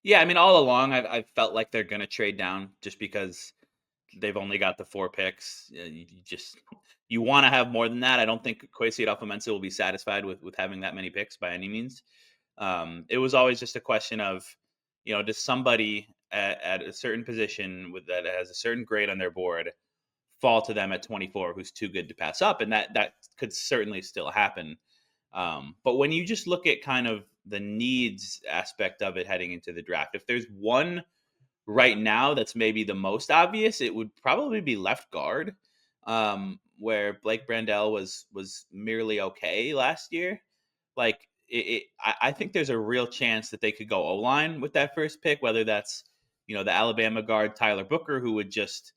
Yeah, I mean, all along, I've felt like they're gonna trade down just because they've only got the 4 picks. You just you wanna have more than that. I don't think Kwesi Adofo-Mensah will be satisfied with having that many picks by any means. It was always just a question of, does somebody at a certain position with that has a certain grade on their board fall to them at 24 who's too good to pass up, and that could certainly still happen. But when you just look at kind of the needs aspect of it heading into the draft, if there's one right now that's maybe the most obvious, it would probably be left guard, where Blake Brandel was merely okay last year. Like I think there's a real chance that they could go O line with that first pick, whether that's the Alabama guard Tyler Booker, who would just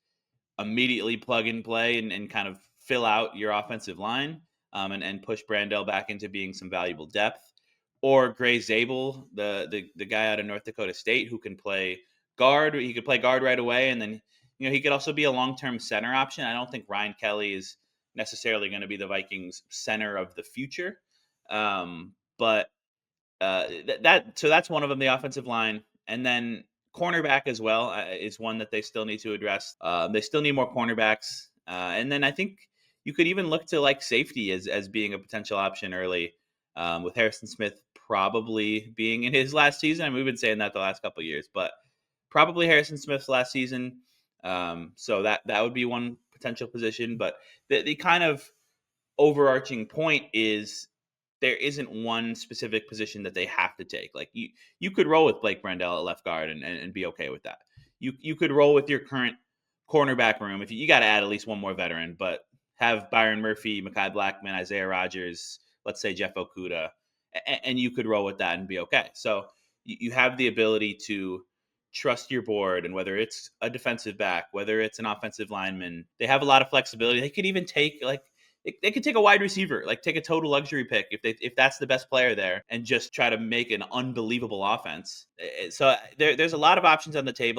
immediately plug and play and kind of fill out your offensive line, and push Brandel back into being some valuable depth. Or Gray Zabel, the guy out of North Dakota State who can play guard. He could play guard right away, and then he could also be a long term center option. I don't think Ryan Kelly is necessarily going to be the Vikings center of the future, but so that's one of them, the offensive line, and then cornerback as well is one that they still need to address. They still need more cornerbacks, and then I think you could even look to like safety as being a potential option early, with Harrison Smith probably being in his last season. I mean, we've been saying that the last couple of years, but probably Harrison Smith's last season. So that would be one potential position, but the kind of overarching point is there isn't one specific position that they have to take. Like you could roll with Blake Brandel at left guard and be okay with that. You could roll with your current cornerback room if you got to add at least one more veteran, but have Byron Murphy, Mekhi Blackman, Isaiah Rodgers, let's say Jeff Okuda, and you could roll with that and be okay. So you have the ability to trust your board, and whether it's a defensive back, whether it's an offensive lineman, they have a lot of flexibility. They could even take they could take a wide receiver, like take a total luxury pick if that's the best player there, and just try to make an unbelievable offense. So there's a lot of options on the table.